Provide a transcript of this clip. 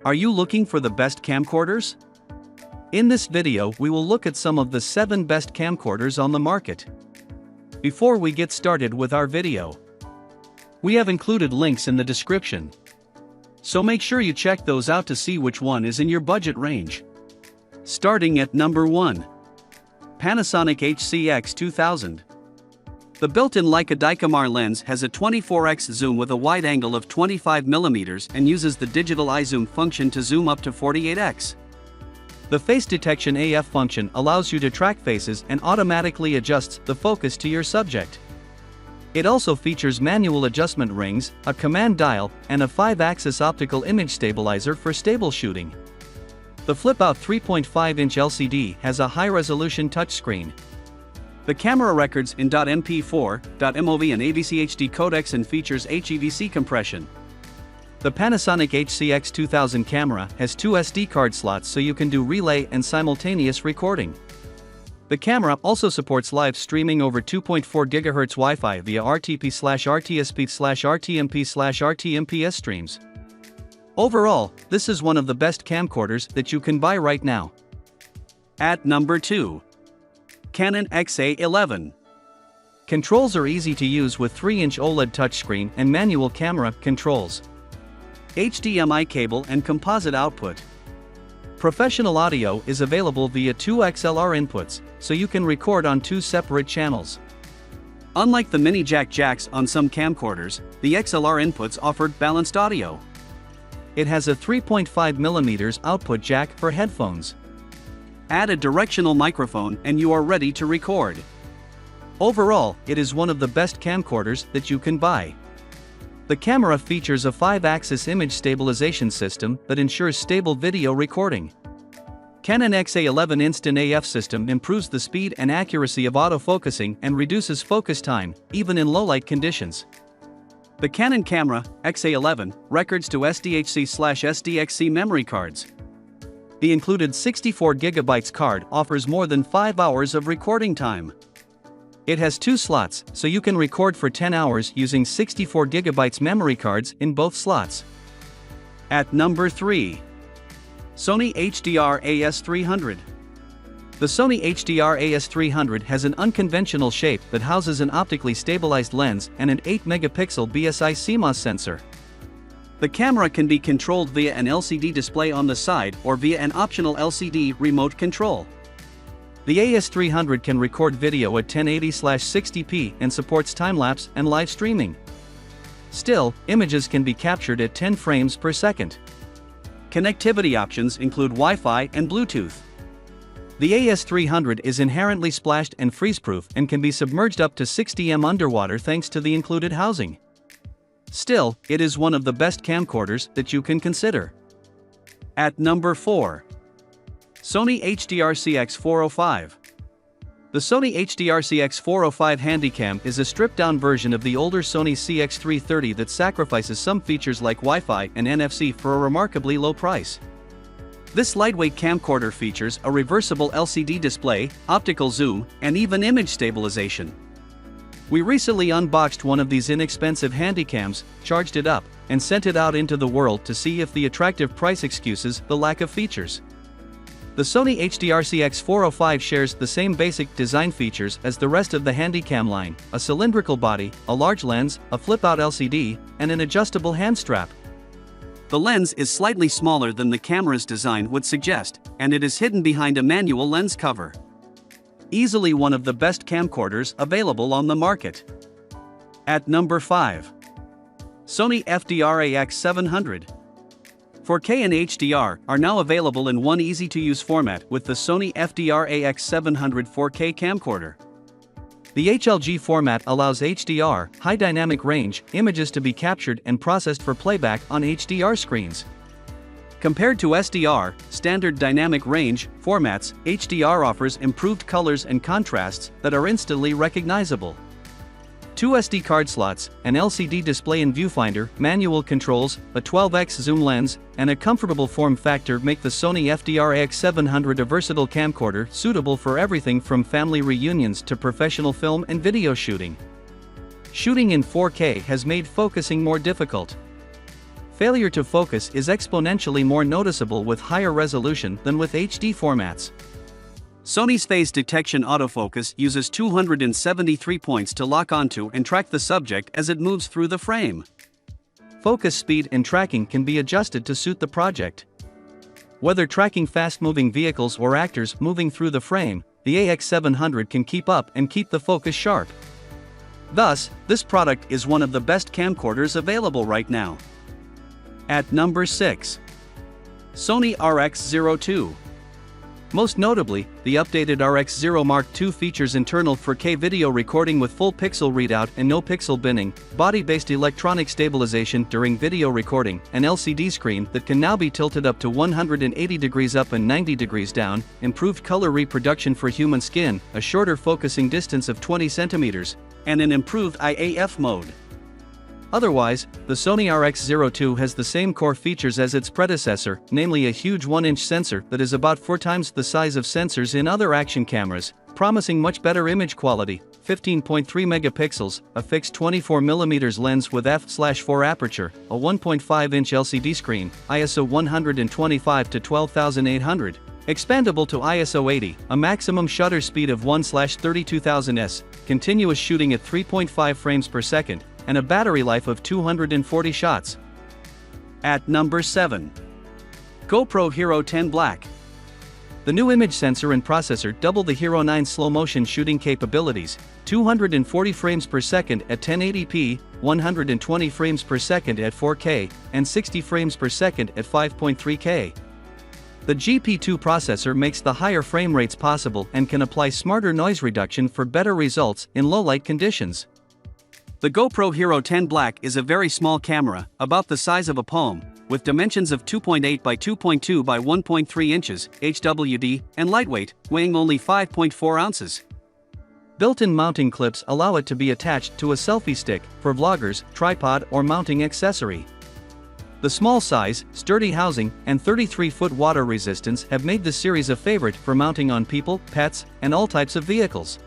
Are you looking for the best camcorders? In this video we will look at some of the 7 best camcorders on the market. Before we get started with our video, we have included links in the description, so make sure you check those out to see which one is in your budget range. Starting at number 1. Panasonic HCX2000. The built-in Leica Dicamar lens has a 24x zoom with a wide angle of 25mm and uses the digital iZoom function to zoom up to 48x. The face detection AF function allows you to track faces and automatically adjusts the focus to your subject. It also features manual adjustment rings, a command dial, and a 5-axis optical image stabilizer for stable shooting. The flip-out 3.5-inch LCD has a high-resolution touchscreen. The camera records in .mp4, .mov and AVC HD codecs and features HEVC compression. The Panasonic HCX2000 camera has 2 SD card slots so you can do relay and simultaneous recording. The camera also supports live streaming over 2.4 GHz Wi-Fi via RTP/RTSP/RTMP/RTMPS streams. Overall, this is one of the best camcorders that you can buy right now. At number 2. Canon XA11. Controls are easy to use with 3-inch OLED touchscreen and manual camera controls. HDMI cable and composite output. Professional audio is available via 2 XLR inputs, so you can record on 2 separate channels. Unlike the mini jack jacks on some camcorders, the XLR inputs offered balanced audio. It has a 3.5mm output jack for headphones. Add a directional microphone and you are ready to record. Overall, it is one of the best camcorders that you can buy. The camera features a 5-axis image stabilization system that ensures stable video recording. Canon XA11 Instant AF system improves the speed and accuracy of autofocusing and reduces focus time, even in low-light conditions. The Canon camera, XA11, records to SDHC/SDXC memory cards. The included 64GB card offers more than 5 hours of recording time. It has 2 slots, so you can record for 10 hours using 64GB memory cards in both slots. At number 3. Sony HDR-AS300. The Sony HDR-AS300 has an unconventional shape that houses an optically stabilized lens and an 8-megapixel BSI CMOS sensor. The camera can be controlled via an LCD display on the side or via an optional LCD remote control. The AS300 can record video at 1080/60p and supports time-lapse and live streaming. Still, images can be captured at 10 frames per second. Connectivity options include Wi-Fi and Bluetooth. The AS300 is inherently splashed and freeze-proof and can be submerged up to 60 m underwater thanks to the included housing. Still, it is one of the best camcorders that you can consider. At number 4. Sony HDR-CX405. The Sony HDR-CX405 handycam is a stripped-down version of the older Sony CX330 that sacrifices some features like Wi-Fi and NFC for a remarkably low price. This lightweight camcorder features a reversible LCD display, optical zoom, and even image stabilization. We recently unboxed one of these inexpensive handycams, charged it up, and sent it out into the world to see if the attractive price excuses the lack of features. The Sony HDR-CX405 shares the same basic design features as the rest of the handycam line: a cylindrical body, a large lens, a flip-out LCD, and an adjustable hand strap. The lens is slightly smaller than the camera's design would suggest, and it is hidden behind a manual lens cover. Easily one of the best camcorders available on the market. At number 5. Sony FDR-AX700. 4K and HDR are now available in one easy-to-use format with the Sony FDR-AX700 4K camcorder. The HLG format allows HDR, high dynamic range, images to be captured and processed for playback on HDR screens. Compared to SDR, standard dynamic range, formats, HDR offers improved colors and contrasts that are instantly recognizable. 2 SD card slots, an LCD display and viewfinder, manual controls, a 12x zoom lens, and a comfortable form factor make the Sony FDR-AX700 a versatile camcorder suitable for everything from family reunions to professional film and video shooting. Shooting in 4K has made focusing more difficult. Failure to focus is exponentially more noticeable with higher resolution than with HD formats. Sony's phase detection autofocus uses 273 points to lock onto and track the subject as it moves through the frame. Focus speed and tracking can be adjusted to suit the project. Whether tracking fast-moving vehicles or actors moving through the frame, the AX700 can keep up and keep the focus sharp. Thus, this product is one of the best camcorders available right now. At number 6. Sony RX02. Most notably, the updated RX0 Mark II features internal 4K video recording with full pixel readout and no pixel binning, body-based electronic stabilization during video recording, an LCD screen that can now be tilted up to 180 degrees up and 90 degrees down, improved color reproduction for human skin, a shorter focusing distance of 20 centimeters, and an improved IAF mode. Otherwise, the Sony RX02 has the same core features as its predecessor, namely a huge 1-inch sensor that is about 4 times the size of sensors in other action cameras, promising much better image quality, 15.3 megapixels, a fixed 24mm lens with f/4 aperture, a 1.5-inch LCD screen, ISO 125 to 12800. Expandable to ISO 80, a maximum shutter speed of 1/32000s, continuous shooting at 3.5 frames per second, and a battery life of 240 shots. At number 7. GoPro Hero 10 Black. The new image sensor and processor double the Hero 9 slow-motion shooting capabilities, 240 frames per second at 1080p, 120 frames per second at 4K, and 60 frames per second at 5.3K. The GP2 processor makes the higher frame rates possible and can apply smarter noise reduction for better results in low-light conditions. The GoPro Hero 10 Black is a very small camera, about the size of a palm, with dimensions of 2.8 by 2.2 by 1.3 inches, HWD, and lightweight, weighing only 5.4 ounces. Built-in mounting clips allow it to be attached to a selfie stick, for vloggers, tripod or mounting accessory. The small size, sturdy housing, and 33-foot water resistance have made this series a favorite for mounting on people, pets, and all types of vehicles.